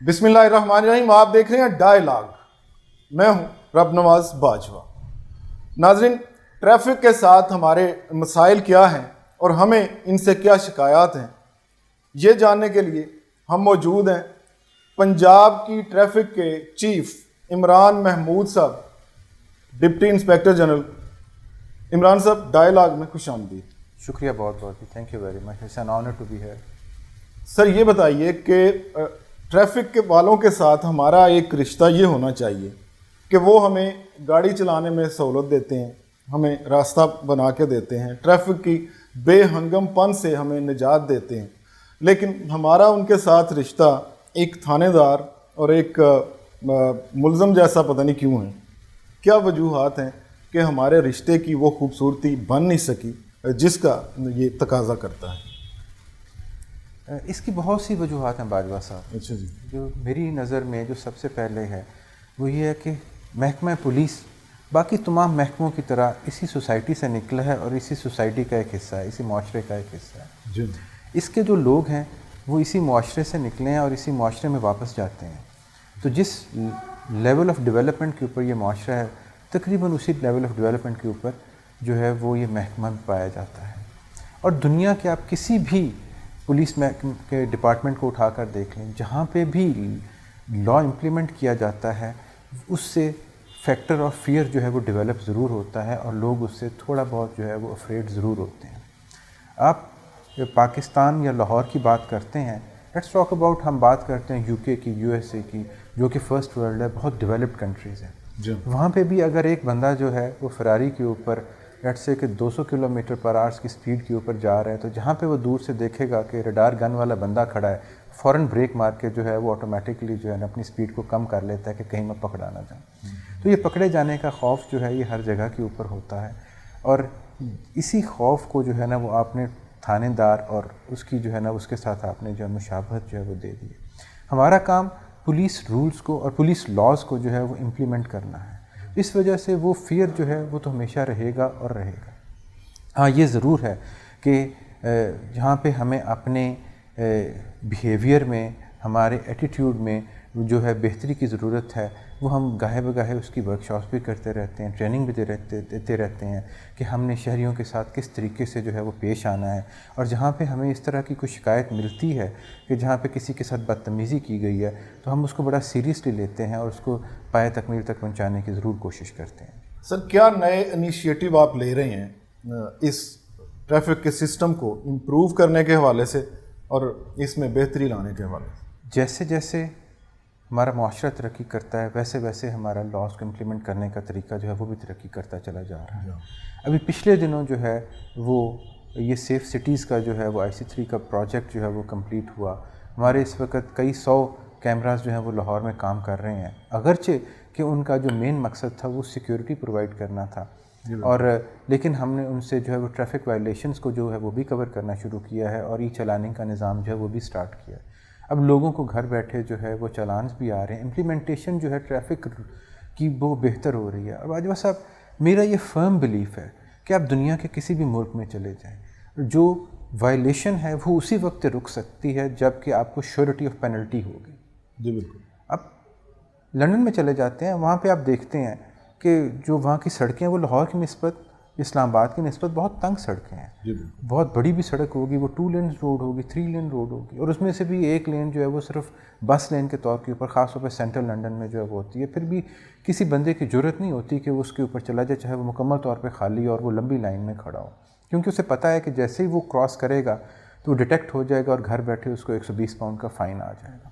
بسم اللہ الرحمن الرحیم. آپ دیکھ رہے ہیں ڈائیلاگ. میں ہوں رب نواز باجوہ. ناظرین، ٹریفک کے ساتھ ہمارے مسائل کیا ہیں اور ہمیں ان سے کیا شکایات ہیں، یہ جاننے کے لیے ہم موجود ہیں پنجاب کی ٹریفک کے چیف عمران محمود صاحب، ڈپٹی انسپیکٹر جنرل. عمران صاحب، ڈائیلاگ میں خوش آمدید. شکریہ بہت بہت، thank you very much, it's an honour to be here. Sir, یہ بتائیے کہ ٹریفک کے والوں کے ساتھ ہمارا ایک رشتہ یہ ہونا چاہیے کہ وہ ہمیں گاڑی چلانے میں سہولت دیتے ہیں، ہمیں راستہ بنا کے دیتے ہیں، ٹریفک کی بے ہنگم پن سے ہمیں نجات دیتے ہیں، لیکن ہمارا ان کے ساتھ رشتہ ایک تھانے دار اور ایک ملزم جیسا پتہ نہیں کیوں ہے. کیا وجوہات ہیں کہ ہمارے رشتے کی وہ خوبصورتی بن نہیں سکی جس کا یہ تقاضا کرتا ہے؟ اس کی بہت سی وجوہات ہیں باجوہ صاحب. اچھا جی. جو میری نظر میں جو سب سے پہلے ہے وہ یہ ہے کہ محکمہ پولیس باقی تمام محکموں کی طرح اسی سوسائٹی سے نکلا ہے اور اسی سوسائٹی کا ایک حصہ ہے، اسی معاشرے کا ایک حصہ ہے. جی. اس کے جو لوگ ہیں وہ اسی معاشرے سے نکلے ہیں اور اسی معاشرے میں واپس جاتے ہیں. تو جس لیول آف ڈیولپمنٹ کے اوپر یہ معاشرہ ہے، تقریباً اسی لیول آف ڈیولپمنٹ کے اوپر جو ہے وہ یہ محکمہ پایا جاتا ہے. اور دنیا کے آپ کسی بھی پولیس محکمہ کے ڈپارٹمنٹ کو اٹھا کر دیکھ لیں، جہاں پہ بھی لا امپلیمنٹ کیا جاتا ہے اس سے فیکٹر آف فیئر جو ہے وہ ڈیولپ ضرور ہوتا ہے اور لوگ اس سے تھوڑا بہت جو ہے وہ افریڈ ضرور ہوتے ہیں. آپ پاکستان یا لاہور کی بات کرتے ہیں، لیٹس ٹاک اباؤٹ، ہم بات کرتے ہیں یو کے کی، یو ایس اے کی، جو کہ فرسٹ ورلڈ ہے، بہت ڈیولپڈ کنٹریز ہیں. وہاں پہ بھی اگر ایک بندہ جو ہے وہ فراری کے اوپر لیٹس سے کہ 200 کلومیٹر پر آورس کی سپیڈ کے اوپر جا رہا ہے، تو جہاں پہ وہ دور سے دیکھے گا کہ ریڈار گن والا بندہ کھڑا ہے، فوراً بریک مار کے جو ہے وہ آٹومیٹکلی جو ہے نا اپنی سپیڈ کو کم کر لیتا ہے کہ کہیں میں پکڑا نہ جاؤں. تو یہ پکڑے جانے کا خوف جو ہے یہ ہر جگہ کے اوپر ہوتا ہے، اور اسی خوف کو جو ہے نا وہ آپ نے تھانے دار اور اس کی جو ہے نا اس کے ساتھ آپ نے جو ہے مشابہت جو ہے وہ دے دی. ہمارا کام پولیس رولز کو اور پولیس لاز کو جو ہے وہ امپلیمنٹ کرنا ہے. اس وجہ سے وہ فیئر جو ہے وہ تو ہمیشہ رہے گا اور رہے گا. ہاں، یہ ضرور ہے کہ جہاں پہ ہمیں اپنے بیہیویئر میں، ہمارے ایٹیٹیوڈ میں جو ہے بہتری کی ضرورت ہے، وہ ہم گاہے بگاہے اس کی ورکشاپس بھی کرتے رہتے ہیں، ٹریننگ بھی دیتے رہتے ہیں کہ ہم نے شہریوں کے ساتھ کس طریقے سے جو ہے وہ پیش آنا ہے. اور جہاں پہ ہمیں اس طرح کی کوئی شکایت ملتی ہے کہ جہاں پہ کسی کے ساتھ بدتمیزی کی گئی ہے، تو ہم اس کو بڑا سیریسلی لیتے ہیں اور اس کو پایہ تکمیل تک پہنچانے کی ضرور کوشش کرتے ہیں. سر، کیا نئے انیشیٹو آپ لے رہے ہیں اس ٹریفک کے سسٹم کو امپروو کرنے کے حوالے سے اور اس میں بہتری لانے کے حوالے سے؟ جیسے جیسے ہمارا معاشرہ ترقی کرتا ہے ویسے ویسے ہمارا لاز کو امپلیمنٹ کرنے کا طریقہ جو ہے وہ بھی ترقی کرتا چلا جا رہا ہے. ابھی پچھلے دنوں جو ہے وہ یہ سیف سٹیز کا جو ہے وہ IC3 کا پروجیکٹ جو ہے وہ کمپلیٹ ہوا. ہمارے اس وقت کئی 100 کیمراز جو ہیں وہ لاہور میں کام کر رہے ہیں، اگرچہ کہ ان کا جو مین مقصد تھا وہ سیکیورٹی پرووائڈ کرنا تھا، اور لیکن ہم نے ان سے جو ہے وہ ٹریفک وائلیشنز کو جو ہے وہ بھی کور کرنا شروع کیا ہے اور ای چلاننگ کا نظام جو ہے وہ بھی سٹارٹ کیا ہے. اب لوگوں کو گھر بیٹھے جو ہے وہ چلانز بھی آ رہے ہیں، امپلیمنٹیشن جو ہے ٹریفک کی وہ بہتر ہو رہی ہے. اب باجوہ صاحب، میرا یہ فرم بلیف ہے کہ آپ دنیا کے کسی بھی ملک میں چلے جائیں، جو وائلیشن ہے وہ اسی وقت رک سکتی ہے جب کہ آپ کو شیورٹی آف پینلٹی ہوگی. جی بالکل. اب لندن میں چلے جاتے ہیں، وہاں پہ آپ دیکھتے ہیں کہ جو وہاں کی سڑکیں وہ لاہور کی نسبت، اسلام آباد کی نسبت بہت تنگ سڑکیں ہیں. جی. بہت بڑی بھی سڑک ہوگی، وہ 2 لین روڈ ہوگی، 3 لین روڈ ہوگی، اور اس میں سے بھی ایک لین جو ہے وہ صرف بس لین کے طور کے اوپر، خاص طور پہ سینٹرل لنڈن میں جو ہے وہ ہوتی ہے. پھر بھی کسی بندے کی جرت نہیں ہوتی کہ وہ اس کے اوپر چلا جائے، چاہے وہ مکمل طور پہ خالی اور وہ لمبی لائن میں کھڑا ہو، کیونکہ اسے پتہ ہے کہ جیسے ہی وہ کراس کرے گا تو وہ ڈیٹیکٹ ہو جائے گا اور گھر بیٹھے اس کو 120 پاؤنڈ کا فائن آ جائے گا.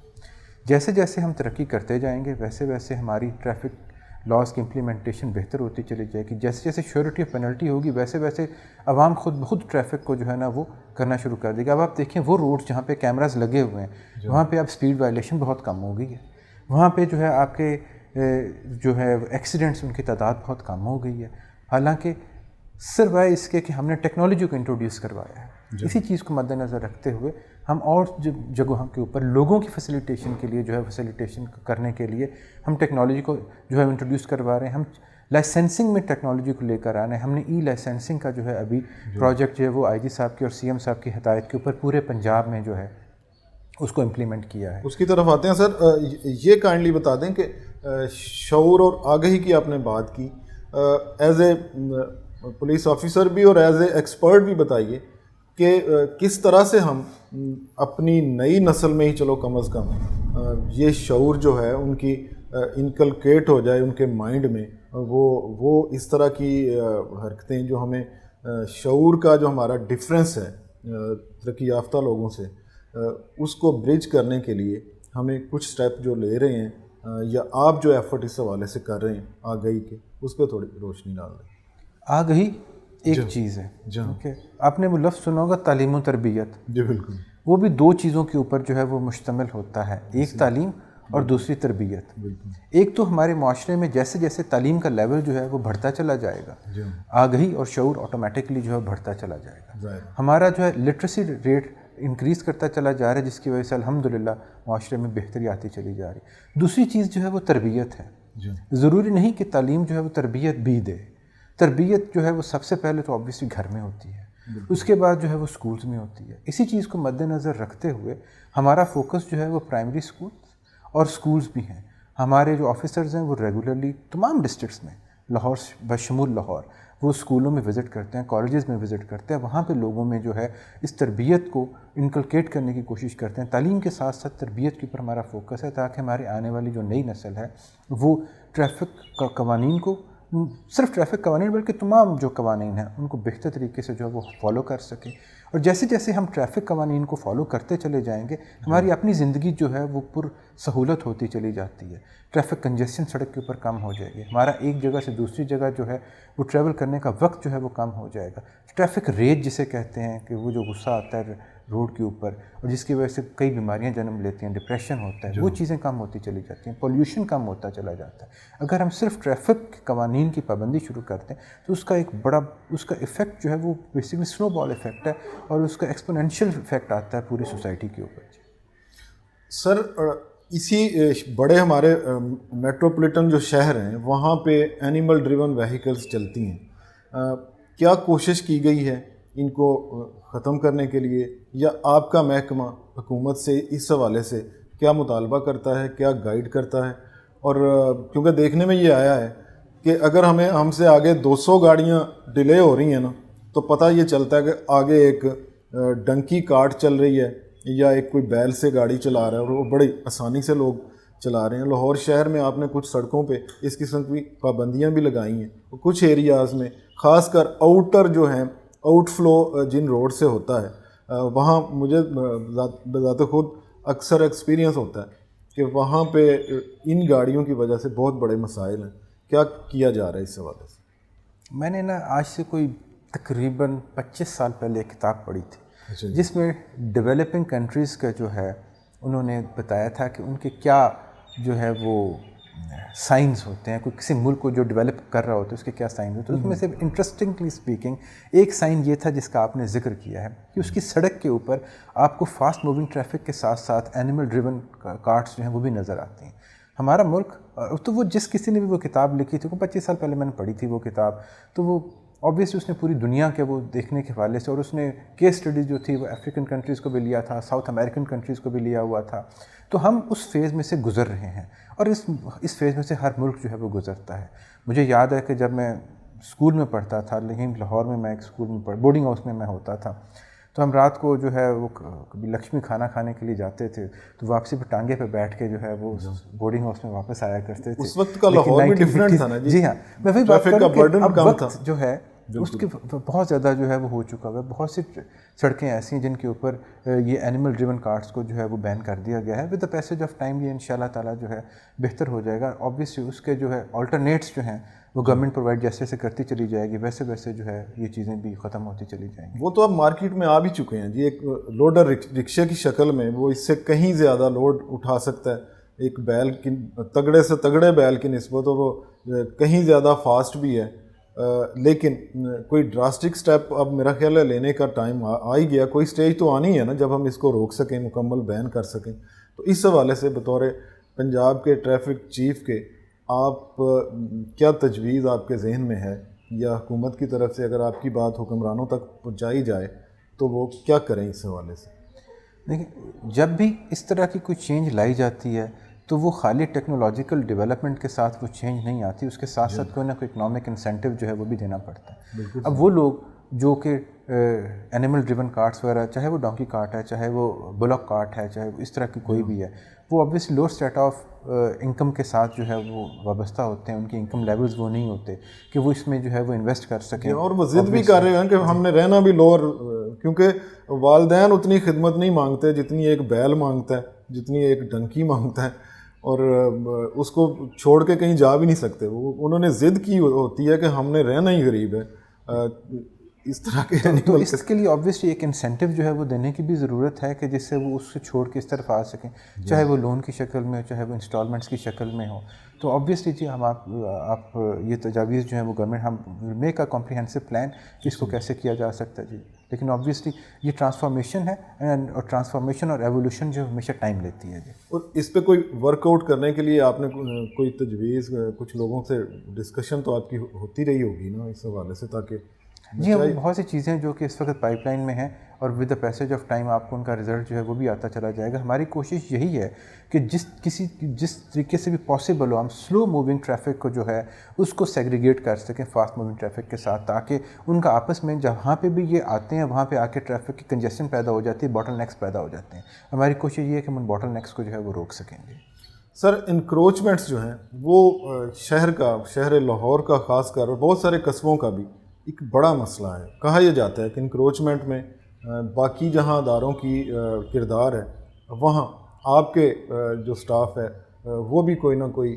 جیسے جیسے ہم ترقی کرتے جائیں گے ویسے ویسے ہماری ٹریفک لاز کی امپلیمنٹیشن بہتر ہوتی چلی جائے گی. جیسے جیسے شیورٹی آف پینلٹی ہوگی ویسے ویسے عوام خود بخود ٹریفک کو جو ہے نا وہ کرنا شروع کر دے گا. اب آپ دیکھیں وہ روڈ جہاں پہ کیمراز لگے ہوئے ہیں وہاں پہ اب اسپیڈ وائلیشن بہت کم ہو گئی ہے، وہاں پہ جو ہے آپ کے جو ہے ایکسیڈنٹس ان کی تعداد بہت کم ہو گئی ہے. حالانکہ سروائے اس کے کہ ہم نے ٹیکنالوجی کو انٹروڈیوس کروایا ہے. اسی چیز کو مد نظر رکھتے ہوئے ہم اور جگہوں کے اوپر لوگوں کی فیسیلیٹیشن کے لیے جو ہے فیسیلیٹیشن کرنے کے لیے ہم ٹیکنالوجی کو جو ہے انٹروڈیوس کروا رہے ہیں. ہم لائسنسنگ میں ٹیکنالوجی کو لے کر آ رہے ہیں. ہم نے ای لائسنسنگ کا جو ہے ابھی پروجیکٹ جو ہے وہ IG صاحب کی اور CM صاحب کی ہدایت کے اوپر پورے پنجاب میں جو ہے اس کو امپلیمنٹ کیا ہے. اس کی طرف آتے ہیں سر. یہ کائنڈلی بتا دیں کہ شعور اور آگہی کی آپ نے بات کی, ایز اے پولیس آفیسر بھی اور ایز اے ایکسپرٹ بھی بتائیے کہ کس طرح سے ہم اپنی نئی نسل میں ہی چلو کم از کم یہ شعور جو ہے ان کی انکلکیٹ ہو جائے ان کے مائنڈ میں, وہ اس طرح کی حرکتیں جو ہمیں شعور کا جو ہمارا ڈفرینس ہے ترقی یافتہ لوگوں سے, اس کو برج کرنے کے لیے ہمیں کچھ سٹیپ جو لے رہے ہیں یا آپ جو ایفرٹ اس حوالے سے کر رہے ہیں آگہی کے, اس پہ تھوڑی روشنی ڈال دیں. آگہی ایک چیز ہے, آپ نے وہ لفظ سنا ہوگا تعلیم و تربیت. جی بالکل. وہ بھی دو چیزوں کے اوپر جو ہے وہ مشتمل ہوتا ہے, ایک تعلیم اور دوسری تربیت. ایک تو ہمارے معاشرے میں جیسے جیسے تعلیم کا لیول جو ہے وہ بڑھتا چلا جائے گا, آگہی اور شعور آٹومیٹکلی جو ہے بڑھتا چلا جائے گا. ہمارا جو ہے لٹریسی ریٹ انکریز کرتا چلا جا رہا ہے, جس کی وجہ سے الحمدللہ معاشرے میں بہتری آتی چلی جا رہی ہے. دوسری چیز جو ہے وہ تربیت ہے. ضروری نہیں کہ تعلیم جو ہے وہ تربیت بھی دے. تربیت جو ہے وہ سب سے پہلے تو آبویسلی گھر میں ہوتی ہے, اس کے بعد جو ہے وہ اسکولز میں ہوتی ہے. اسی چیز کو مد نظر رکھتے ہوئے ہمارا فوکس جو ہے وہ پرائمری اسکول اور اسکولز بھی ہیں. ہمارے جو آفیسرز ہیں وہ ریگولرلی تمام ڈسٹرکٹس میں, لاہور بشمول لاہور, وہ اسکولوں میں وزٹ کرتے ہیں, کالجز میں وزٹ کرتے ہیں. وہاں پہ لوگوں میں جو ہے اس تربیت کو انکلکیٹ کرنے کی کوشش کرتے ہیں. تعلیم کے ساتھ ساتھ تربیت کے اوپر ہمارا فوکس ہے, تاکہ ہماری آنے والی جو نئی نسل ہے وہ ٹریفک قوانین کو, صرف ٹریفک قوانین بلکہ تمام جو قوانین ہیں ان کو بہتر طریقے سے جو ہے وہ فالو کر سکیں. اور جیسے جیسے ہم ٹریفک قوانین کو فالو کرتے چلے جائیں گے, ہماری اپنی زندگی جو ہے وہ پر سہولت ہوتی چلی جاتی ہے. ٹریفک کنجیشن سڑک کے اوپر کم ہو جائے گی, ہمارا ایک جگہ سے دوسری جگہ جو ہے وہ ٹریول کرنے کا وقت جو ہے وہ کم ہو جائے گا. ٹریفک ریج جسے کہتے ہیں کہ وہ جو غصہ آتا ہے روڈ کے اوپر اور جس کی وجہ سے کئی بیماریاں جنم لیتی ہیں, ڈپریشن ہوتا ہے, وہ چیزیں کم ہوتی چلی جاتی ہیں, پولیوشن کم ہوتا چلا جاتا ہے. اگر ہم صرف ٹریفک قوانین کی پابندی شروع کرتے ہیں تو اس کا ایک بڑا اس کا ایفیکٹ جو ہے وہ بیسیکلی سنو بال ایفیکٹ ہے, اور اس کا ایکسپونینشیل ایفیکٹ آتا ہے پوری سوسائٹی کے اوپر. سر اسی بڑے ہمارے میٹروپولیٹن جو شہر ہیں وہاں پہ اینیمل ڈریون وہیکلز چلتی ہیں, کیا کوشش کی گئی ہے ان کو ختم کرنے کے لیے, یا آپ کا محکمہ حکومت سے اس حوالے سے کیا مطالبہ کرتا ہے, کیا گائیڈ کرتا ہے؟ اور کیونکہ دیکھنے میں یہ آیا ہے کہ اگر ہم سے آگے 200 گاڑیاں ڈیلے ہو رہی ہیں نا, تو پتہ یہ چلتا ہے کہ آگے ایک ڈنکی کارٹ چل رہی ہے یا ایک کوئی بیل سے گاڑی چلا رہا ہے, اور وہ بڑی آسانی سے لوگ چلا رہے ہیں. لاہور شہر میں آپ نے کچھ سڑکوں پہ اس قسم کی پابندیاں بھی لگائی ہیں, کچھ ایریاز میں خاص کر آؤٹر جو ہیں, آؤٹ فلو جن روڈ سے ہوتا ہے, وہاں مجھے بذات خود اکثر ایکسپیرینس ہوتا ہے کہ وہاں پہ ان گاڑیوں کی وجہ سے بہت بڑے مسائل ہیں. کیا کیا جا رہا ہے اس حوالے سے؟ میں نے نا آج سے کوئی تقریباً 25 سال پہلے ایک کتاب پڑھی تھی جس میں ڈیولپنگ کنٹریز کا جو ہے انہوں نے بتایا تھا کہ ان کے کیا جو ہے وہ سائنز ہوتے ہیں, کوئی کسی ملک کو جو ڈیولپ کر رہا ہوتا ہے اس کے کیا سائنز ہوتے ہیں. اس میں سے انٹرسٹنگلی اسپیکنگ ایک سائن یہ تھا جس کا آپ نے ذکر کیا ہے کہ اس کی سڑک کے اوپر آپ کو فاسٹ موونگ ٹریفک کے ساتھ ساتھ اینیمل ڈریون کارٹس جو ہیں وہ بھی نظر آتے ہیں. ہمارا ملک, تو وہ جس کسی نے بھی وہ کتاب لکھی تھی, وہ 25 سال پہلے میں نے پڑھی تھی وہ کتاب, تو وہ آبویسلی اس نے پوری دنیا کے وہ دیکھنے کے حوالے سے, اور اس نے کیس اسٹڈی جو تھی وہ افریقن کنٹریز کو بھی لیا تھا, ساؤتھ امریکن کنٹریز کو بھی لیا ہوا تھا. تو ہم اس فیز میں سے گزر رہے ہیں, اور اس فیز میں سے ہر ملک جو ہے وہ گزرتا ہے. مجھے یاد ہے کہ جب میں اسکول میں پڑھتا تھا, لیکن لاہور میں ایک اسکول میں بورڈنگ ہاؤس میں ہوتا تھا, تو ہم رات کو جو ہے وہ کبھی لکشمی کھانا کھانے کے لیے جاتے تھے, تو واپسی پہ ٹانگے پہ بیٹھ کے جو ہے وہ بورڈنگ ہاؤس میں واپس آیا کرتے تھے. اس وقت کا لاہور بھی ڈیفرنٹ تھا نا جی ہاں, میں وہی بات کر رہا ہوں کہ اب وقت جو ہے اس کے بہت زیادہ جو ہے وہ ہو چکا ہوا ہے. بہت سی سڑکیں ایسی ہیں جن کے اوپر یہ اینیمل ڈریون کارٹس کو جو ہے وہ بین کر دیا گیا ہے. With the passage of time یہ انشاءاللہ تعالیٰ جو ہے بہتر ہو جائے گا. آبویسلی اس کے جو ہے آلٹرنیٹس جو ہیں وہ گورنمنٹ پرووائڈ جیسے جیسے کرتی چلی جائے گی, ویسے ویسے جو ہے یہ چیزیں بھی ختم ہوتی چلی جائیں گی. وہ تو اب مارکیٹ میں آ بھی چکے ہیں جی, ایک لوڈر رکشے کی شکل میں, وہ اس سے کہیں زیادہ لوڈ اٹھا سکتا ہے ایک بیل کی, تگڑے سے تگڑے بیل کی نسبت, اور وہ کہیں زیادہ فاسٹ بھی ہے. لیکن کوئی ڈراسٹک سٹیپ اب میرا خیال ہے لینے کا ٹائم آ ہی گیا. کوئی سٹیج تو آنی ہے نا جب ہم اس کو روک سکیں, مکمل بین کر سکیں. تو اس حوالے سے بطور پنجاب کے ٹریفک چیف کے آپ کیا تجویز آپ کے ذہن میں ہے, یا حکومت کی طرف سے اگر آپ کی بات حکمرانوں تک پہنچائی جائے تو وہ کیا کریں اس حوالے سے؟ دیکھیں جب بھی اس طرح کی کوئی چینج لائی جاتی ہے تو وہ خالی ٹیکنالوجیکل ڈیولپمنٹ کے ساتھ وہ چینج نہیں آتی, اس کے ساتھ ساتھ کوئی نہ کوئی اکنامک انسینٹیو جو ہے وہ بھی دینا پڑتا ہے. اب وہ لوگ جو کہ اینیمل ڈریون کارٹس وغیرہ, چاہے وہ ڈونکی کارٹ ہے, چاہے وہ بلک کارٹ ہے, چاہے اس طرح کی کوئی بھی ہے, وہ obviously low state of income کے ساتھ جو ہے وہ وابستہ ہوتے ہیں, ان کی انکم لیولز وہ نہیں ہوتے کہ وہ اس میں جو ہے وہ انویسٹ کر سکیں. اور وہ ضد بھی کر رہے ہیں کہ ہم نے رہنا بھی لوور, کیونکہ والدین اتنی خدمت نہیں مانگتے جتنی ایک بیل مانگتا ہے, جتنی ایک ڈنکی مانگتا ہے, اور اس کو چھوڑ کے کہیں جا بھی نہیں سکتے. انہوں نے ضد کی ہوتی ہے کہ ہم نے رہنا ہی غریب ہے. اس طرح کے تو اس کے لیے obviously ایک انسینٹیو جو ہے وہ دینے کی بھی ضرورت ہے کہ جس سے وہ اس سے چھوڑ کے اس طرف آ سکیں, چاہے وہ لون کی شکل میں ہو, چاہے وہ انسٹالمنٹس کی شکل میں ہو. تو obviously جی ہم آپ یہ تجاویز جو ہیں وہ گورنمنٹ, ہم میک اے کمپریہنسو پلان کہ اس کو کیسے کیا جا سکتا ہے جی. لیکن obviously یہ ٹرانسفارمیشن ہے, اور ٹرانسفارمیشن اور ایولیوشن جو ہمیشہ ٹائم لیتی ہے جی. اور اس پہ کوئی ورک آؤٹ کرنے کے لیے آپ نے کوئی تجویز, کچھ لوگوں سے ڈسکشن تو آپ کی ہوتی رہی ہوگی نا اس حوالے سے, تاکہ جی ہاں بہت سی چیزیں جو کہ اس وقت پائپ لائن میں ہیں, اور with the passage of time آپ کو ان کا رزلٹ جو ہے وہ بھی آتا چلا جائے گا. ہماری کوشش یہی ہے کہ جس طریقے سے بھی پاسبل ہو ہم سلو موونگ ٹریفک کو جو ہے اس کو سیگریگیٹ کر سکیں فاسٹ موونگ ٹریفک کے ساتھ, تاکہ ان کا آپس میں جہاں پہ بھی یہ آتے ہیں وہاں پہ آ کے ٹریفک کی کنجیشن پیدا ہو جاتی ہے, باٹل نیکس پیدا ہو جاتے ہیں. ہماری کوشش یہ ہے کہ ہم ان باٹل نیکس کو جو ہے وہ روک سکیں گے. سر انکروچمنٹس جو ہیں وہ شہر لاہور کا خاص کر, اور بہت سارے قصبوں کا بھی ایک بڑا مسئلہ ہے. کہا یہ جاتا ہے کہ انکروچمنٹ میں باقی جہاں اداروں کی کردار ہے, وہاں آپ کے جو سٹاف ہے وہ بھی کوئی نہ کوئی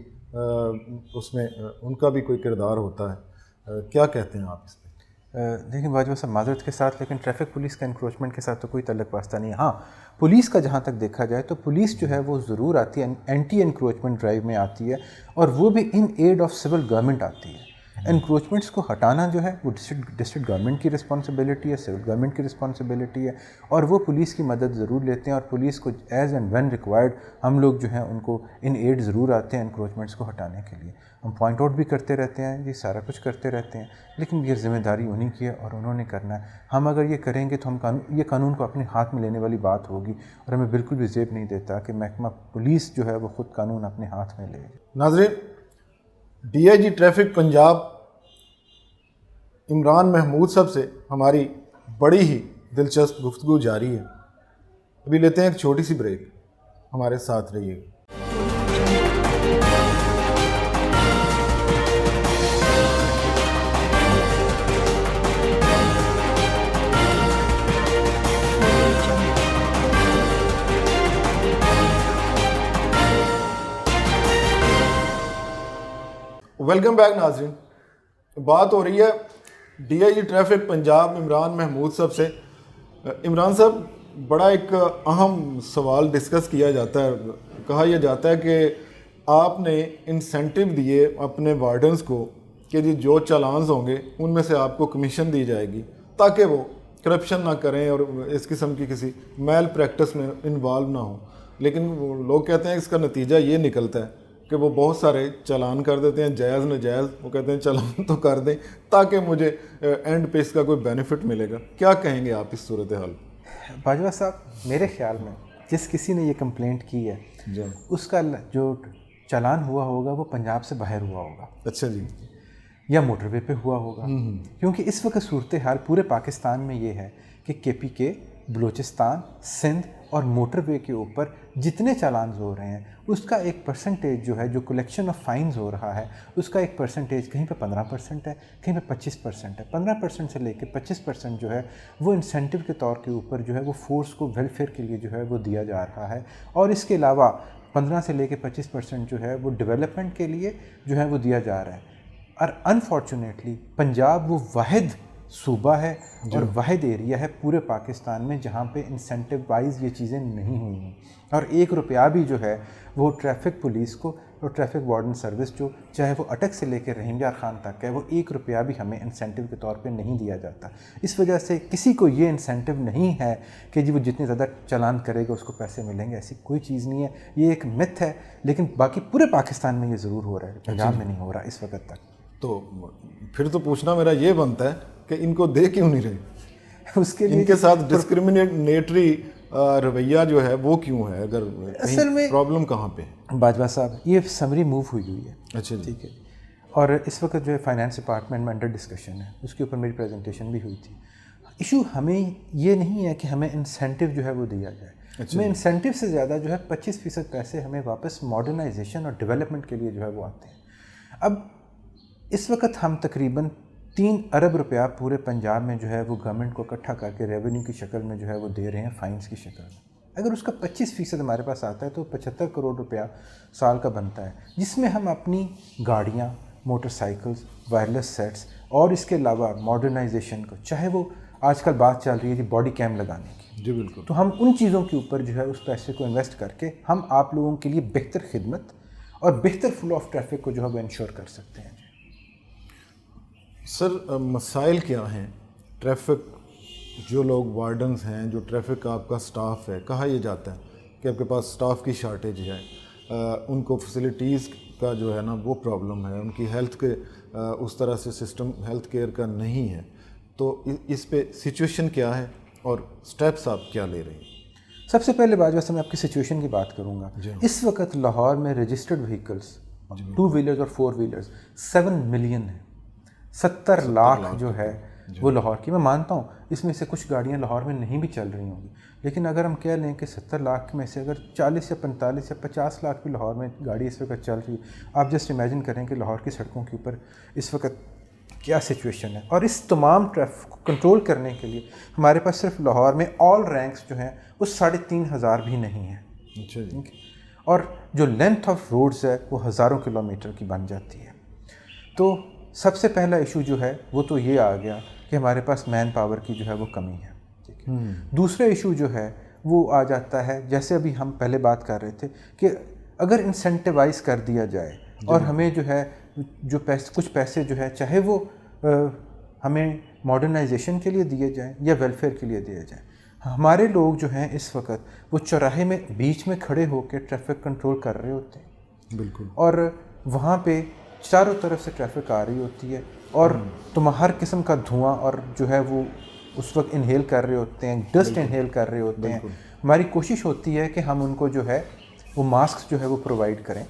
اس میں ان کا بھی کوئی کردار ہوتا ہے. کیا کہتے ہیں آپ اس پہ؟ دیکھیں باجوہ صاحب معذرت کے ساتھ, لیکن ٹریفک پولیس کا انکروچمنٹ کے ساتھ تو کوئی تعلق واسطہ نہیں ہے. ہاں پولیس کا جہاں تک دیکھا جائے تو پولیس جو ہے وہ ضرور آتی ہے, اینٹی انکروچمنٹ ڈرائیو میں آتی ہے, اور وہ بھی ان ایڈ آف سول گورنمنٹ آتی ہے. انکروچمنٹس کو ہٹانا جو ہے وہ ڈسٹرکٹ گورنمنٹ کی رسپانسبلٹی ہے, سول گورنمنٹ کی رسپانسبلٹی ہے, اور وہ پولیس کی مدد ضرور لیتے ہیں, اور پولیس کو ایز اینڈ وین ریکوائرڈ ہم لوگ جو ہیں ان کو ان ایڈ ضرور آتے ہیں انکروچمنٹس کو ہٹانے کے لیے. ہم پوائنٹ آؤٹ بھی کرتے رہتے ہیں جی, سارا کچھ کرتے رہتے ہیں, لیکن یہ ذمہ داری انہیں کی ہے اور انہوں نے کرنا ہے. ہم اگر یہ کریں گے تو ہم یہ قانون کو اپنے ہاتھ میں لینے والی بات ہوگی, اور ہمیں بالکل بھی زیب نہیں دیتا کہ محکمہ پولیس جو ہے وہ خود قانون اپنے ہاتھ میں لے. ناظرین, D I G traffic Punjab Imran Mahmood صاحب سے ہماری بڑی ہی دلچسپ گفتگو جاری ہے. ابھی لیتے ہیں ایک چھوٹی سی بریک, ہمارے ساتھ رہیے گا. ویلکم بیک ناظرین. بات ہو رہی ہے D I G traffic Punjab Imran Mahmood صاحب سے. عمران صاحب, بڑا ایک اہم سوال ڈسکس کیا جاتا ہے. کہا یہ جاتا ہے کہ آپ نے انسینٹیو دیے اپنے وارڈنز کو کہ جی جو چالانز ہوں گے ان میں سے آپ کو کمیشن دی جائے گی تاکہ وہ کرپشن نہ کریں اور اس قسم کی کسی میل پریکٹس میں انوالو نہ ہوں. لیکن لوگ کہتے ہیں اس کا نتیجہ یہ نکلتا ہے کہ وہ بہت سارے چالان کر دیتے ہیں جائز ناجائز. وہ کہتے ہیں چالان تو کر دیں تاکہ مجھے اینڈ پہ اس کا کوئی بینیفٹ ملے گا. کیا کہیں گے آپ اس صورتحال؟ باجوہ صاحب, میرے خیال میں جس کسی نے یہ کمپلینٹ کی ہے اس کا جو چالان ہوا ہوگا وہ پنجاب سے باہر ہوا ہوگا. اچھا جی. یا موٹر وے پہ ہوا ہوگا, کیونکہ اس وقت صورتحال پورے پاکستان میں یہ ہے کہ کے پی کے, بلوچستان, سندھ اور موٹر وے کے اوپر جتنے چالانز ہو رہے ہیں اس کا ایک پرسنٹیج جو ہے, جو کلیکشن آف فائنز ہو رہا ہے اس کا ایک پرسنٹیج کہیں پہ 15% ہے, کہیں پہ 25% ہے. 15% سے لے کے 25% جو ہے وہ انسینٹیو کے طور کے اوپر جو ہے وہ فورس کو ویلفیئر کے لیے جو ہے وہ دیا جا رہا ہے, اور اس کے علاوہ 15 سے لے کے 25% جو ہے وہ ڈیولپمنٹ کے لیے جو ہے وہ دیا جا رہا ہے. اور انفارچونیٹلی پنجاب وہ واحد صوبہ ہے اور واحد ایریا ہے پورے پاکستان میں جہاں پہ انسینٹیو وائز یہ چیزیں نہیں ہوئی ہیں, اور 1 روپیہ بھی جو ہے وہ ٹریفک پولیس کو اور ٹریفک وارڈن سروس جو چاہے وہ اٹک سے لے کے رحیم یار خان تک ہے, وہ 1 روپیہ بھی ہمیں انسینٹیو کے طور پہ نہیں دیا جاتا. اس وجہ سے کسی کو یہ انسینٹیو نہیں ہے کہ جی وہ جتنے زیادہ چالان کرے گا اس کو پیسے ملیں گے. ایسی کوئی چیز نہیں ہے, یہ ایک متھ ہے. لیکن باقی پورے پاکستان میں یہ ضرور ہو رہا ہے, پنجاب میں نہیں ہو رہا اس وقت تک. تو پھر تو پوچھنا میرا یہ بنتا ہے کہ ان کو دے کیوں نہیں رہے؟ اس کے لیے ان کے ساتھ ڈسکریمنیٹری رویہ جو ہے وہ کیوں ہے؟ اگر اصل میں پرابلم کہاں پہ ہے؟ باجوہ صاحب یہ سمری موو ہوئی ہے. اچھا جی. ٹھیک ہے. اور اس وقت جو ہے فائنانس ڈپارٹمنٹ میں انڈر ڈسکشن ہے, اس کے اوپر میری پریزنٹیشن بھی ہوئی تھی. ایشو ہمیں یہ نہیں ہے کہ ہمیں انسینٹیو جو ہے وہ دیا جائے, ہمیں انسینٹیو سے زیادہ جو ہے 25% پیسے ہمیں واپس ماڈرنائزیشن اور ڈیولپمنٹ کے لیے جو ہے وہ آتے ہیں. اب اس وقت ہم تقریباً 3 ارب روپیہ پورے پنجاب میں جو ہے وہ گورنمنٹ کو اکٹھا کر کے ریونیو کی شکل میں جو ہے وہ دے رہے ہیں, فائنس کی شکل میں. اگر اس کا 25% ہمارے پاس آتا ہے تو 75 کروڑ روپیہ سال کا بنتا ہے, جس میں ہم اپنی گاڑیاں, موٹر سائیکلز, وائرلیس سیٹس اور اس کے علاوہ ماڈرنائزیشن کو, چاہے وہ آج کل بات چل رہی ہے کہ باڈی کیم لگانے کی, جی بالکل, تو ہم ان چیزوں کے اوپر جو ہے اس پیسے کو انویسٹ کر کے ہم آپ لوگوں کے لیے بہتر خدمت اور بہتر فلو آف ٹریفک کو جو ہے وہ انشور کر سکتے ہیں. سر مسائل کیا ہیں ٹریفک؟ جو لوگ وارڈنز ہیں, جو ٹریفک کا آپ کا سٹاف ہے, کہا یہ جاتا ہے کہ آپ کے پاس سٹاف کی شارٹیج ہے, ان کو فیسلٹیز کا جو ہے نا وہ پرابلم ہے, ان کی ہیلتھ کے اس طرح سے سسٹم ہیلتھ کیئر کا نہیں ہے, تو اس پہ سچویشن کیا ہے اور سٹیپس آپ کیا لے رہے ہیں؟ سب سے پہلے بات ویسے میں آپ کی سچویشن کی بات کروں گا. اس وقت لاہور میں رجسٹرڈ وہیکلس 2 ویلرز اور 4 ویلرز 7 ملین ہیں. 70 لاکھ جو ہے وہ لاہور کی. میں مانتا ہوں اس میں سے کچھ گاڑیاں لاہور میں نہیں بھی چل رہی ہوں گی, لیکن اگر ہم کہہ لیں کہ 70 لاکھ میں سے اگر 40 یا 45 یا 50 لاکھ بھی لاہور میں گاڑی اس وقت چل رہی ہے, آپ جسٹ امیجن کریں کہ لاہور کی سڑکوں کے اوپر اس وقت کیا سچویشن ہے. اور اس تمام ٹریفک کو کنٹرول کرنے کے لیے ہمارے پاس صرف لاہور میں آل رینکس جو ہیں وہ 3,500 بھی نہیں ہیں. اچھا جی. اور جو لینتھ آف روڈز ہے وہ ہزاروں کلومیٹر کی بن جاتی ہے. تو سب سے پہلا ایشو جو ہے وہ تو یہ آ گیا کہ ہمارے پاس مین پاور کی جو ہے وہ کمی ہے. ٹھیک ہے. دوسرا ایشو جو ہے وہ آ جاتا ہے, جیسے ابھی ہم پہلے بات کر رہے تھے کہ اگر انسینٹیوائز کر دیا جائے اور ہمیں جو ہے جو کچھ پیسے جو ہے چاہے وہ ہمیں ماڈرنائزیشن کے لیے دیے جائیں یا ویلفیئر کے لیے دیے جائیں. ہمارے لوگ جو ہیں اس وقت وہ چوراہے میں بیچ میں کھڑے ہو کے ٹریفک کنٹرول کر رہے ہوتے ہیں. بالکل. اور وہاں پہ چاروں طرف سے ٹریفک آ رہی ہوتی ہے اور تم ہر قسم کا دھواں اور جو ہے وہ اس وقت انہیل کر رہے ہوتے ہیں, ڈسٹ انہیل کر رہے ہوتے ہیں. ہماری کوشش ہوتی ہے کہ ہم ان کو جو ہے وہ ماسک جو ہے وہ پرووائڈ کریں,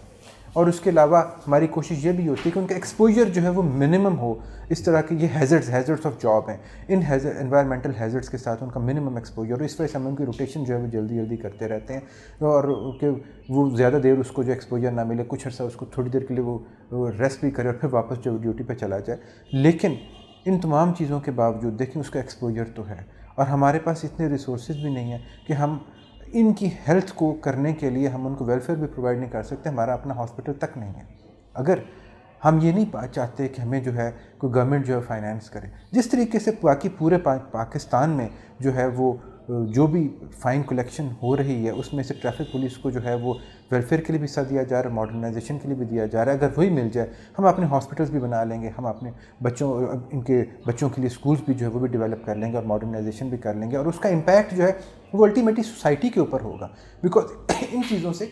اور اس کے علاوہ ہماری کوشش یہ بھی ہوتی ہے کہ ان کا ایکسپوجر جو ہے وہ منیمم ہو. اس طرح کے یہ ہیزرڈس آف جاب ہیں, ان انوائرمنٹل ہیزرڈس کے ساتھ ان کا منیمم ایکسپوجر, اس وجہ سے ہم ان کی روٹیشن جو ہے وہ جلدی کرتے رہتے ہیں, اور کہ وہ زیادہ دیر اس کو جو ایکسپوجر نہ ملے, کچھ عرصہ اس کو تھوڑی دیر کے لیے وہ ریسٹ بھی کرے اور پھر واپس جو ڈیوٹی پہ چلا جائے. لیکن ان تمام چیزوں کے باوجود دیکھیں اس کا ایکسپوجر تو ہے, اور ہمارے پاس اتنے ریسورسز بھی نہیں ہیں کہ ہم ان کی ہیلتھ کو کرنے کے لیے ہم ان کو ویلفیئر بھی پرووائڈ نہیں کر سکتے. ہمارا اپنا ہاسپٹل تک نہیں ہے. اگر ہم یہ نہیں چاہتے کہ ہمیں جو ہے کوئی گورنمنٹ جو ہے فائنانس کرے, جس طریقے سے باقی پورے پاکستان میں جو ہے وہ جو بھی فائن کلیکشن ہو رہی ہے اس میں سے ٹریفک پولیس کو جو ہے وہ ویلفیئر کے لیے بھی حصہ دیا جا رہا ہے, ماڈرنائزیشن کے لیے بھی دیا جا رہا ہے. اگر وہی مل جائے ہم اپنے ہاسپٹلس بھی بنا لیں گے, ہم اپنے ان کے بچوں کے لیے اسکولس بھی جو ہے وہ بھی ڈیولپ کر لیں گے اور ماڈرنائزیشن بھی کر لیں گے, اور اس کا امپیکٹ جو ہے وہ الٹیمیٹلی سوسائٹی کے اوپر ہوگا. بیکاز ان چیزوں سے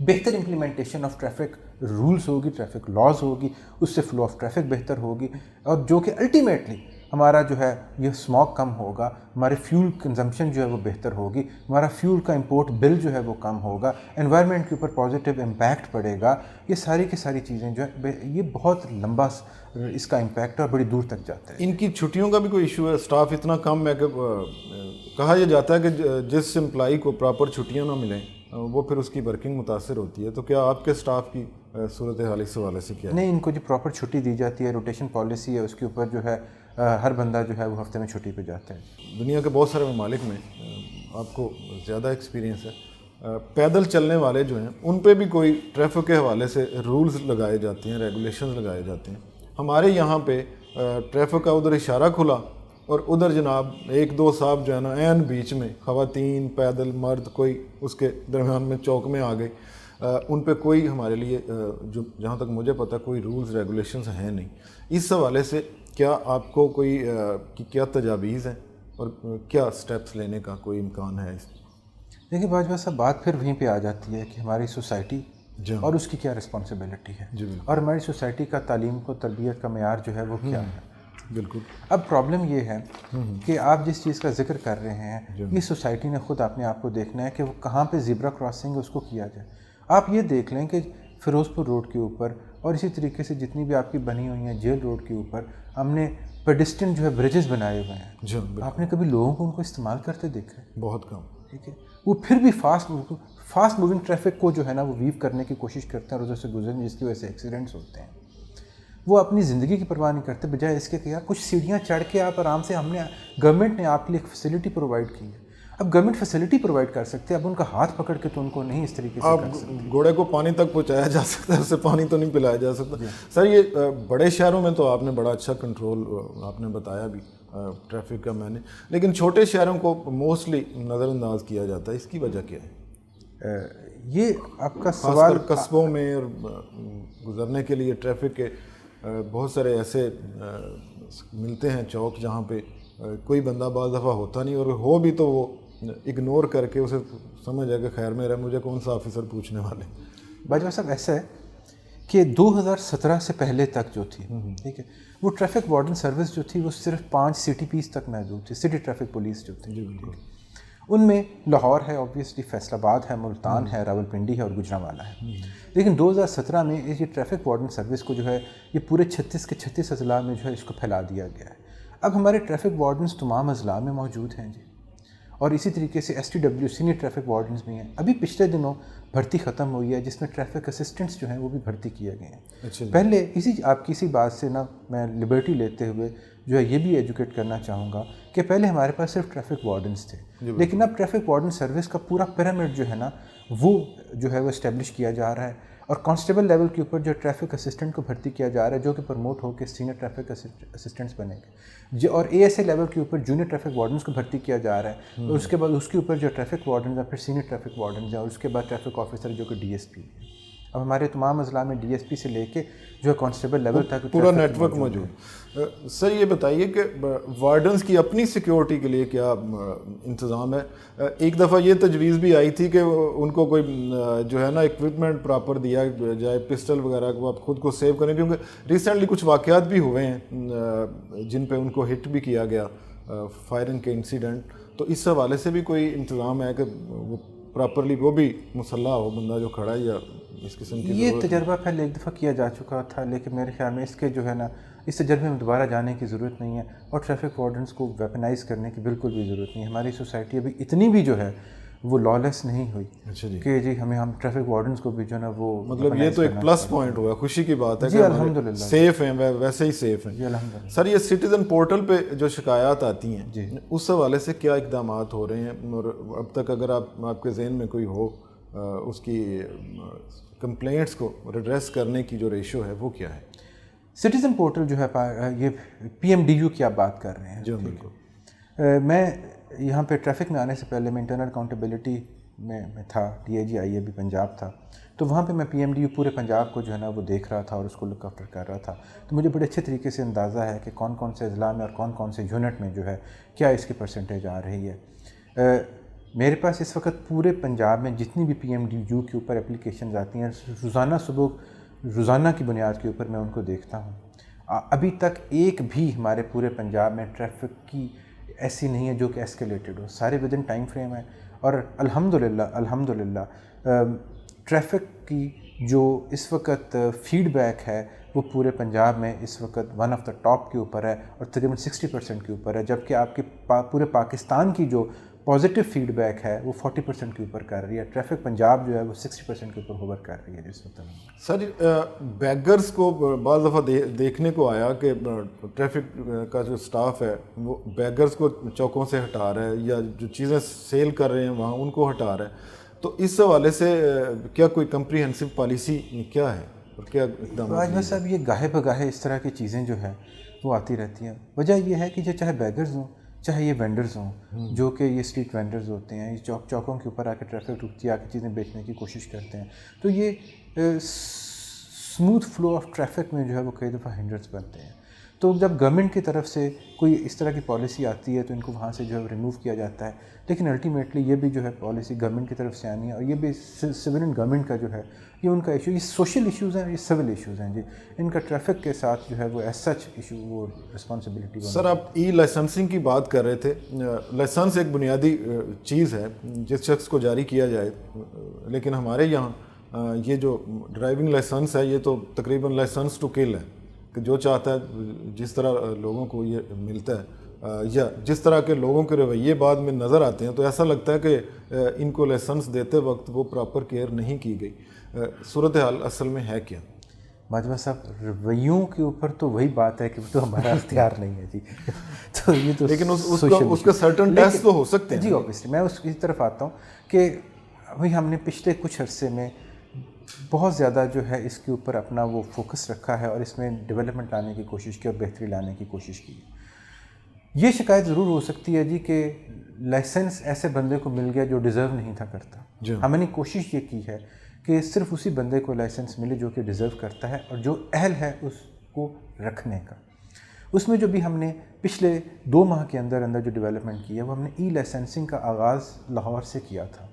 بہتر امپلیمنٹیشن آف ٹریفک رولز ہوگی, ٹریفک لاز ہوگی, اس سے فلو آف ٹریفک بہتر ہوگی, اور جو کہ الٹیمیٹلی ہمارا جو ہے یہ اسموک کم ہوگا, ہمارے فیول کنزمپشن جو ہے وہ بہتر ہوگی, ہمارا فیول کا امپورٹ بل جو ہے وہ کم ہوگا, انوائرمنٹ کے اوپر پازیٹیو امپیکٹ پڑے گا. یہ ساری کی ساری چیزیں جو ہے یہ بہت لمبا اس کا امپیکٹ اور بڑی دور تک جاتا ہے. ان کی چھٹیوں کا بھی کوئی ایشو ہے؟ اسٹاف اتنا کم ہے کہ کہا یہ جاتا ہے کہ جس امپلائی کو پراپر چھٹیاں نہ ملیں وہ پھر اس کی ورکنگ متاثر ہوتی ہے. تو کیا آپ کے اسٹاف کی صورت حال اس حوالے سے کیا ہے؟ نہیں, ان کو جو پراپر چھٹی دی جاتی ہے, روٹیشن پالیسی ہے, اس کے اوپر جو ہے ہر بندہ جو ہے وہ ہفتے میں چھٹی پہ جاتا ہے. دنیا کے بہت سارے ممالک میں آپ کو زیادہ ایکسپیرینس ہے, پیدل چلنے والے جو ہیں ان پہ بھی کوئی ٹریفک کے حوالے سے رولز لگائے جاتے ہیں, ریگولیشنز لگائے جاتے ہیں. ہمارے یہاں پہ ٹریفک کا ادھر اشارہ کھلا اور ادھر جناب 1-2 صاحب جو ہے نا عین بیچ میں, خواتین, پیدل, مرد, کوئی اس کے درمیان میں چوک میں آ گئے. ان پہ کوئی ہمارے لیے جو جہاں تک مجھے پتہ کوئی رولز ریگولیشنز ہیں نہیں. اس حوالے سے کیا آپ کو کوئی کیا تجاویز ہیں اور کیا سٹیپس لینے کا کوئی امکان ہے؟ دیکھیے باجوہ صاحب, بات پھر وہیں پہ آ جاتی ہے کہ ہماری سوسائٹی اور اس کی کیا رسپانسبلٹی ہے, اور ہماری سوسائٹی کا تعلیم کو تربیت کا معیار جو ہے وہ کیا ہے. بالکل. اب پرابلم یہ ہے کہ آپ جس چیز کا ذکر کر رہے ہیں یہ سوسائٹی نے خود اپنے آپ کو دیکھنا ہے کہ وہ کہاں پہ زیبرا کراسنگ ہے اس کو کیا جائے. آپ یہ دیکھ لیں کہ فیروز پور روڈ کے اوپر اور اسی طریقے سے جتنی بھی آپ کی بنی ہوئی ہیں جیل روڈ کے اوپر ہم نے پیڈسٹرین جو ہے بریجز بنائے ہوئے ہیں. آپ نے کبھی لوگوں کو ان کو استعمال کرتے دیکھا ہے؟ بہت کم. ٹھیک ہے. وہ پھر بھی فاسٹ موونگ ٹریفک کو جو ہے نا وہ ویو کرنے کی کوشش کرتے ہیں اور ادھر سے گزرنے جس کی وجہ سے ایکسیڈنٹس ہوتے ہیں. وہ اپنی زندگی کی پرواہ نہیں کرتے بجائے اس کے کہ یار کچھ سیڑھیاں چڑھ کے آپ آرام سے گورنمنٹ نے آپ کے لیے ایک فیسلٹی پرووائڈ کی ہے. اب گورنمنٹ فیسلٹی پرووائڈ کر سکتے ہیں, اب ان کا ہاتھ پکڑ کے تو ان کو نہیں اس طریقے سے کر سکتے. گھوڑے کو پانی تک پہنچایا جا سکتا ہے, اسے پانی تو نہیں پلایا جا سکتا. سر یہ بڑے شہروں میں تو آپ نے بڑا اچھا کنٹرول آپ نے بتایا بھی ٹریفک کا میں نے, لیکن چھوٹے شہروں کو موسٹلی نظر انداز کیا جاتا ہے, اس کی وجہ کیا ہے؟ یہ آپ کا سوال قصبوں میں اور گزرنے کے لیے ٹریفک کے بہت سارے ایسے ملتے ہیں چوک جہاں پہ کوئی بندہ بعض دفعہ ہوتا نہیں, اور ہو بھی تو وہ اگنور کر کے اسے سمجھ جائے کہ خیر میرا مجھے کون سا آفیسر پوچھنے والے. باجوہ صاحب ایسا ہے کہ 2017 سے پہلے تک جو تھی, ٹھیک ہے, وہ ٹریفک وارڈن سروس جو تھی وہ صرف 5 سٹی پیز تک محدود تھی, سٹی ٹریفک پولیس جو تھی. ان میں لاہور ہے, اوبویسلی فیصل آباد ہے, ملتان ہے, راولپنڈی ہے اور گجرانوالہ ہے. لیکن 2017 میں یہ ٹریفک وارڈن سروس کو جو ہے یہ پورے 36 کے 36 اضلاع میں جو ہے اس کو پھیلا دیا گیا ہے. اب ہمارے ٹریفک وارڈنز تمام اضلاع میں موجود ہیں جی, اور اسی طریقے سے S T W senior traffic wardens بھی ہیں. ابھی پچھلے دنوں بھرتی ختم ہوئی ہے جس میں ٹریفک اسسٹنٹس جو ہیں وہ بھی بھرتی کیے گئے ہیں. پہلے آپ کی اسی بات سے نا میں لبرٹی لیتے ہوئے جو ہے یہ بھی ایجوکیٹ کرنا چاہوں گا کہ پہلے ہمارے پاس صرف ٹریفک وارڈنز تھے, لیکن اب ٹریفک وارڈن سروس کا پورا پیرامڈ جو ہے نا وہ جو ہے وہ اسٹیبلش کیا جا رہا ہے, اور کانسٹیبل لیول کے اوپر جو ٹریفک اسسٹنٹ کو بھرتی کیا جا رہا ہے جو کہ پروموٹ ہو کے سینئر ٹریفک اسسٹنٹس بنے گے, اور اے ایس اے لیول کے اوپر جونیئر ٹریفک وارڈنس کو بھرتی کیا جا رہا ہے, اور اس کے بعد اس کے اوپر جو ٹریفک وارڈنز ہیں پھر سینئر ٹریفک وارڈنز ہیں, اور اس کے بعد ٹریفک آفیسر جو کہ ڈی ایس پی ہے. اب ہمارے تمام اضلاع میں ڈی ایس پی سے لے کے جو ہے کانسٹیبل لیول تک پورا نیٹ ورک موجود. سر یہ بتائیے کہ وارڈنز کی اپنی سیکیورٹی کے لیے کیا انتظام ہے؟ ایک دفعہ یہ تجویز بھی آئی تھی کہ ان کو کوئی جو ہے نا اکوپمنٹ پراپر دیا جائے, پسٹل وغیرہ کو آپ خود کو سیو کریں, کیونکہ ریسنٹلی کچھ واقعات بھی ہوئے ہیں جن پہ ان کو ہٹ بھی کیا گیا, فائرنگ کے انسیڈنٹ. تو اس حوالے سے بھی کوئی انتظام ہے کہ وہ پراپرلی وہ بھی مسلح ہو بندہ جو کھڑا ہے, یا اس قسم کی یہ تجربہ پہلے ایک دفعہ کیا جا چکا تھا, لیکن میرے خیال میں اس کے جو ہے نا اس تجربے میں دوبارہ جانے کی ضرورت نہیں ہے, اور ٹریفک وارڈنس کو ویپنائز کرنے کی بالکل بھی ضرورت نہیں ہے. ہماری سوسائٹی ابھی اتنی بھی جو ہے وہ لالیس نہیں ہوئی کہ جی ہم ٹریفک وارڈنس کو بھی جو ہے نا وہ مطلب یہ تو ایک پلس پوائنٹ ہوا, خوشی کی بات ہے جی الحمدللہ سیف ہیں, ویسے ہی سیف ہیں جی الحمدللہ. سر یہ سٹیزن پورٹل پہ جو شکایات آتی ہیں اس حوالے سے کیا اقدامات ہو رہے ہیں, اور اب تک اگر آپ کے ذہن میں کوئی ہو اس کی کمپلینٹس کو ریڈریس کرنے کی جو ریشو ہے وہ کیا ہے؟ سٹیزن پورٹل جو ہے یہ پی ایم ڈی یو کی آپ بات کر رہے ہیں. جی بالکل. میں یہاں پہ ٹریفک میں آنے سے پہلے میں انٹرنل اکاؤنٹیبلٹی میں تھا, ڈی آئی جی آئی اے بھی پنجاب تھا, تو وہاں پہ میں پی ایم ڈی یو پورے پنجاب کو جو ہے نا وہ دیکھ رہا تھا اور اس کو لک آفٹر کر رہا تھا. تو مجھے بڑے اچھے طریقے سے اندازہ ہے کہ کون کون سے اضلاع میں اور کون کون سے یونٹ میں جو ہے کیا اس کی پرسنٹیج آ رہی ہے. میرے پاس اس وقت پورے پنجاب میں جتنی بھی پی ایم ڈی یو کے اوپر اپلیکیشنز آتی ہیں روزانہ کی بنیاد کے اوپر میں ان کو دیکھتا ہوں. ابھی تک ایک بھی ہمارے پورے پنجاب میں ٹریفک کی ایسی نہیں ہے جو کہ ایسکیلیٹڈ ہو, سارے ود ان ٹائم فریم ہے. اور الحمدللہ ٹریفک کی جو اس وقت فیڈ بیک ہے وہ پورے پنجاب میں اس وقت ون آف دا ٹاپ کے اوپر ہے, اور تقریباً 60% کے اوپر ہے, جبکہ آپ کے پورے پاکستان کی جو پازیٹیو فیڈ بیک ہے وہ 40% کے اوپر کر رہی ہے. ٹریفک پنجاب جو ہے وہ 60% کے اوپر ہوور کر رہی ہے جس وقت. سر بیگرز کو بعض دفعہ دیکھنے کو آیا کہ ٹریفک کا جو سٹاف ہے وہ بیگرز کو چوکوں سے ہٹا رہا ہے, یا جو چیزیں سیل کر رہے ہیں وہاں ان کو ہٹا رہا ہے. تو اس حوالے سے کیا کوئی کمپریہنسو پالیسی کیا ہے اور کیا اقدامات؟ راجہ صاحب یہ گاہے بگاہے اس طرح کی چیزیں جو ہیں وہ آتی رہتی ہیں. وجہ یہ ہے کہ جو چاہے بیگرز ہوں چاہے یہ وینڈرز ہوں جو کہ یہ اسٹریٹ وینڈرز ہوتے ہیں, یہ چوکوں کے اوپر آ کے ٹریفک رکتی ہے, آ کے چیزیں بیچنے کی کوشش کرتے ہیں, تو یہ اسموتھ فلو آف ٹریفک میں جو ہے وہ کئی دفعہ ہنڈرنس بنتے ہیں. تو جب گورنمنٹ کی طرف سے کوئی اس طرح کی پالیسی آتی ہے تو ان کو وہاں سے جو ہے ریموو کیا جاتا ہے، لیکن الٹیمیٹلی یہ بھی جو ہے پالیسی گورنمنٹ کی طرف سے آنی ہے، اور یہ بھی سویلین گورنمنٹ کا جو ہے یہ ان کا ایشو، یہ سوشل ایشوز ہیں، یہ سول ایشوز ہیں جی، ان کا ٹریفک کے ساتھ جو ہے وہ ایز سچ ایشو وہ رسپانسبلٹی. سر آپ ای لائسنسنگ کی بات کر رہے تھے. لائسنس ایک بنیادی چیز ہے جس شخص کو جاری کیا جائے، لیکن ہمارے یہاں یہ جو ڈرائیونگ لائسنس ہے یہ تو تقریباً لائسنس ٹو کل ہے، کہ جو چاہتا ہے جس طرح لوگوں کو یہ ملتا ہے یا جس طرح کے لوگوں کے رویے بعد میں نظر آتے ہیں تو ایسا لگتا ہے کہ ان کو لائسنس دیتے وقت وہ پراپر کیئر نہیں کی گئی. صورتحال اصل میں ہے کیا؟ باجوہ صاحب رویوں کے اوپر تو وہی بات ہے کہ وہ تو ہمارا اختیار نہیں ہے جی. تو یہ تو لیکن اس کا سرٹن ٹیسٹ تو ہو سکتے ہیں جی. اوبیسلی میں اس کی طرف آتا ہوں کہ ابھی ہم نے پچھلے کچھ عرصے میں بہت زیادہ جو ہے اس کے اوپر اپنا وہ فوکس رکھا ہے اور اس میں ڈیولپمنٹ لانے کی کوشش کی اور بہتری لانے کی کوشش کی. یہ شکایت ضرور ہو سکتی ہے جی کہ لائسنس ایسے بندے کو مل گیا جو ڈیزرو نہیں تھا کرتا. ہم نے کوشش یہ کی ہے کہ صرف اسی بندے کو لائسنس ملے جو کہ ڈیزرو کرتا ہے اور جو اہل ہے اس کو رکھنے کا. اس میں جو بھی ہم نے پچھلے 2 ماہ کے اندر جو ڈیولپمنٹ کی ہے وہ ہم نے ای لائسنسنگ کا آغاز لاہور سے کیا تھا.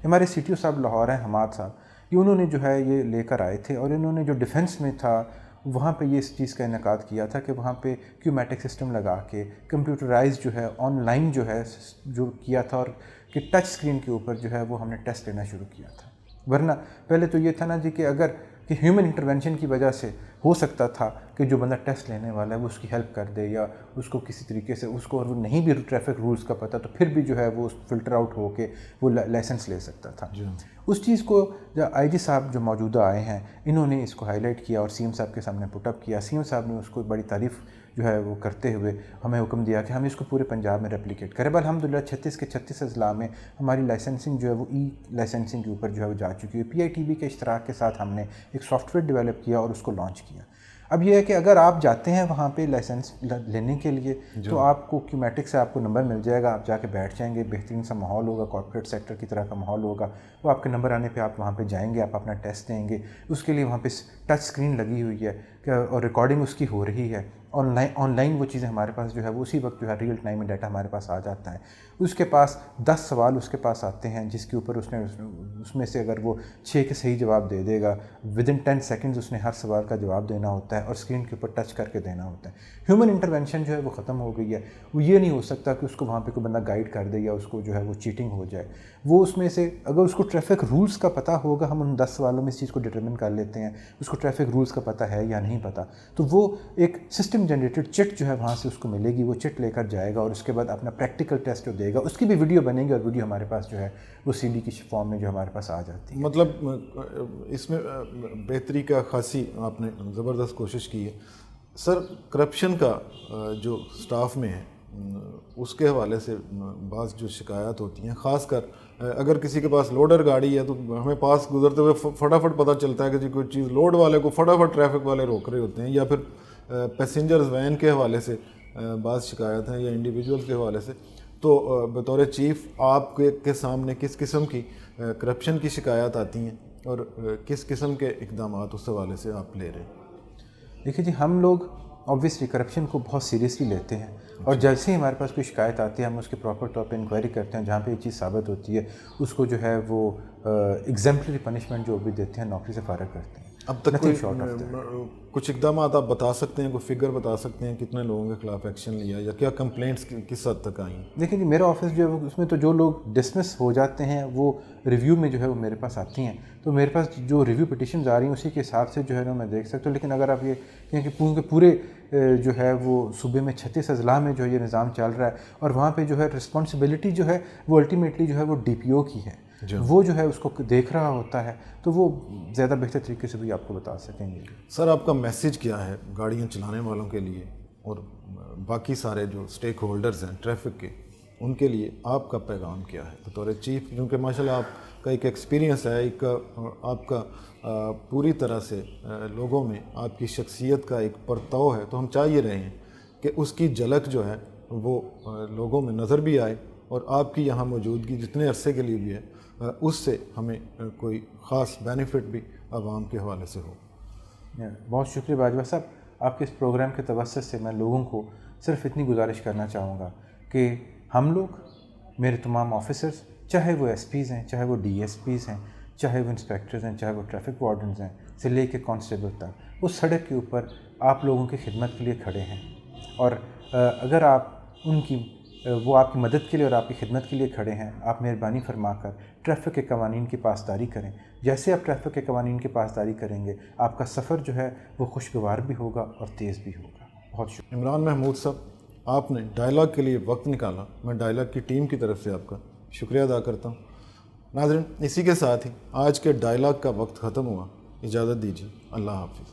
ہمارے سی ٹی او صاحب لاہور ہیں، حماد صاحب، یہ انہوں نے جو ہے یہ لے کر آئے تھے اور انہوں نے جو ڈیفنس میں تھا وہاں پہ یہ اس چیز کا انعقاد کیا تھا کہ وہاں پہ کیومیٹک سسٹم لگا کے کمپیوٹرائز جو ہے آن لائن جو ہے جو کیا تھا، اور کہ ٹچ اسکرین کے اوپر جو ہے وہ ہم نے ٹیسٹ لینا شروع کیا تھا. ورنہ پہلے تو یہ تھا نا جی کہ اگر کہ ہیومن انٹرونشن کی وجہ سے ہو سکتا تھا کہ جو بندہ ٹیسٹ لینے والا ہے وہ اس کی ہیلپ کر دے یا اس کو کسی طریقے سے اس کو اور وہ نہیں بھی ٹریفک رولز کا پتہ تو پھر بھی جو ہے وہ فلٹر آؤٹ ہو کے وہ لائسنس لے سکتا تھا. اس چیز کو آئی جی صاحب جو موجودہ آئے ہیں انہوں نے اس کو ہائی لائٹ کیا اور سی ایم صاحب کے سامنے پٹ اپ کیا. سی ایم صاحب نے اس کو بڑی تعریف جو ہے وہ کرتے ہوئے ہمیں حکم دیا کہ ہم اس کو پورے پنجاب میں ریپلیکیٹ کریں. بل الحمدللہ 36 کے 36 اضلاع میں ہماری لائسنسنگ جو ہے وہ ای لائسنسنگ کے اوپر جو ہے وہ جا چکی ہے. پی آئی ٹی بی کے اشتراک کے ساتھ ہم نے ایک سافٹ ویئر ڈیولپ کیا اور اس کو لانچ کیا. اب یہ ہے کہ اگر آپ جاتے ہیں وہاں پہ لائسنس لینے کے لیے تو آپ کو کیومیٹک سے آپ کو نمبر مل جائے گا، آپ جا کے بیٹھ جائیں گے، بہترین سا ماحول ہوگا، کارپوریٹ سیکٹر کی طرح کا ماحول ہوگا. وہ آپ کے نمبر آنے پہ آپ وہاں پہ جائیں گے، آپ اپنا ٹیسٹ دیں گے. اس کے لیے وہاں پہ ٹچ اسکرین لگی ہوئی ہے اور ریکارڈنگ اس کی ہو رہی ہے. آن لائن وہ چیزیں ہمارے پاس جو ہے وہ اسی وقت جو ہے ریئل ٹائم میں ڈیٹا ہمارے پاس آ جاتا ہے. اس کے پاس 10 سوال اس کے پاس آتے ہیں جس کے اوپر اس میں سے اگر وہ 6 کے صحیح جواب دے دے گا ودن 10 سیکنڈز اس نے ہر سوال کا جواب دینا ہوتا ہے اور اسکرین کے اوپر ٹچ کر کے دینا ہوتا ہے. ہیومن انٹرونشن جو ہے وہ ختم ہو گئی ہے. وہ یہ نہیں ہو سکتا کہ اس کو وہاں پہ کوئی بندہ گائیڈ کر دے یا اس کو جو ہے وہ چیٹنگ ہو جائے. وہ اس میں سے اگر اس کو ٹریفک رولز کا پتہ ہوگا، ہم ان 10 سوالوں میں اس چیز کو ڈٹرمن کر لیتے ہیں اس کو ٹریفک رولز کا پتہ ہے یا نہیں پتہ، تو وہ ایک سسٹم جنریٹڈ چٹ جو ہے وہاں سے اس کو ملے گی. وہ چٹ لے کر جائے گا اور اس کے بعد اپنا پریکٹیکل ٹیسٹ دے گا. اس کی بھی ویڈیو بنے گی اور ویڈیو ہمارے پاس جو ہے وہ سی ڈی کی فارم میں جو ہمارے پاس آ جاتی ہے. مطلب اس میں بہتری کا خاصی آپ نے زبردست کوشش کی ہے. سر کرپشن کا جو سٹاف میں ہے اس کے حوالے سے بعض جو شکایات ہوتی ہیں، خاص کر اگر کسی کے پاس لوڈر گاڑی ہے تو ہمیں پاس گزرتے ہوئے فٹافٹ پتہ چلتا ہے کہ جی کوئی چیز لوڈ والے کو فٹافٹ ٹریفک والے روک رہے ہوتے ہیں، یا پھر پیسنجرز وین کے حوالے سے بعض شکایات ہیں یا انڈیویجولز کے حوالے سے. تو بطور چیف آپ کے سامنے کس قسم کی کرپشن کی شکایات آتی ہیں اور کس قسم کے اقدامات اس حوالے سے آپ لے رہے ہیں؟ دیکھیے جی، ہم لوگ آبویسلی کرپشن کو بہت سیریسلی لیتے ہیں اور جیسے ہی ہمارے پاس کوئی شکایت آتی ہے ہم اس کے پراپر طور پہ انکوائری کرتے ہیں. جہاں پہ یہ چیز ثابت ہوتی ہے اس کو جو ہے وہ ایگزمپلری پنشمنٹ جو بھی دیتے ہیں، نوکری سے فارغ کرتے ہیں. اب تک کچھ اقدامات آپ بتا سکتے ہیں، کوئی فگر بتا سکتے ہیں کتنے لوگوں کے خلاف ایکشن لیا یا کیا کمپلینٹس کس حد تک آئیں؟ دیکھیں جی، میرا آفس جو ہے اس میں تو جو لوگ ڈسمس ہو جاتے ہیں وہ ریویو میں جو ہے وہ میرے پاس آتی ہیں. تو میرے پاس جو ریویو پٹیشنز آ رہی ہیں اسی کے حساب سے جو ہے نا میں دیکھ سکتا ہوں. لیکن اگر آپ یہ کہیں کہ پورے جو ہے وہ صوبے میں 36 اضلاع میں جو یہ نظام چل رہا ہے اور وہاں پہ جو ہے رسپانسبلٹی جو ہے وہ الٹیمیٹلی جو ہے وہ ڈی پی او کی ہے، وہ جو ہے اس کو دیکھ رہا ہوتا ہے، تو وہ زیادہ بہتر طریقے سے بھی آپ کو بتا سکیں گے. سر آپ کا میسیج کیا ہے گاڑیاں چلانے والوں کے لیے اور باقی سارے جو اسٹیک ہولڈرز ہیں ٹریفک کے، ان کے لیے آپ کا پیغام کیا ہے بطور چیف؟ کیونکہ ماشاءاللہ آپ کا ایک ایکسپیرینس ہے، ایک آپ کا پوری طرح سے لوگوں میں آپ کی شخصیت کا ایک پرتو ہے. تو ہم چاہ یہ رہے ہیں کہ اس کی جھلک جو ہے وہ لوگوں میں نظر بھی آئے اور آپ کی یہاں موجودگی جتنے عرصے کے لیے بھی ہے اس سے ہمیں کوئی خاص بینیفٹ بھی عوام کے حوالے سے ہو. بہت شکریہ باجوہ صاحب. آپ کے اس پروگرام کے توسط سے میں لوگوں کو صرف اتنی گزارش کرنا چاہوں گا کہ ہم لوگ، میرے تمام آفیسرز، چاہے وہ ایس پیز ہیں، چاہے وہ ڈی ایس پیز ہیں، چاہے وہ انسپیکٹرز ہیں، چاہے وہ ٹریفک وارڈنز ہیں، سے لے کے کانسٹیبل تک، اس سڑک کے اوپر آپ لوگوں کی خدمت کے لیے کھڑے ہیں. اور اگر آپ ان کی وہ آپ کی مدد کے لیے اور آپ کی خدمت کے لیے کھڑے ہیں، آپ مہربانی فرما کر ٹریفک کے قوانین کی پاسداری کریں. جیسے آپ ٹریفک کے قوانین کی پاسداری کریں گے، آپ کا سفر جو ہے وہ خوشگوار بھی ہوگا اور تیز بھی ہوگا. بہت شکریہ. عمران محمود صاحب، آپ نے ڈائلاگ کے لیے وقت نکالا، میں ڈائلاگ کی ٹیم کی طرف سے آپ کا شکریہ ادا کرتا ہوں. ناظرین، اسی کے ساتھ ہی آج کے ڈائلاگ کا وقت ختم ہوا. اجازت دیجیے. اللہ حافظ.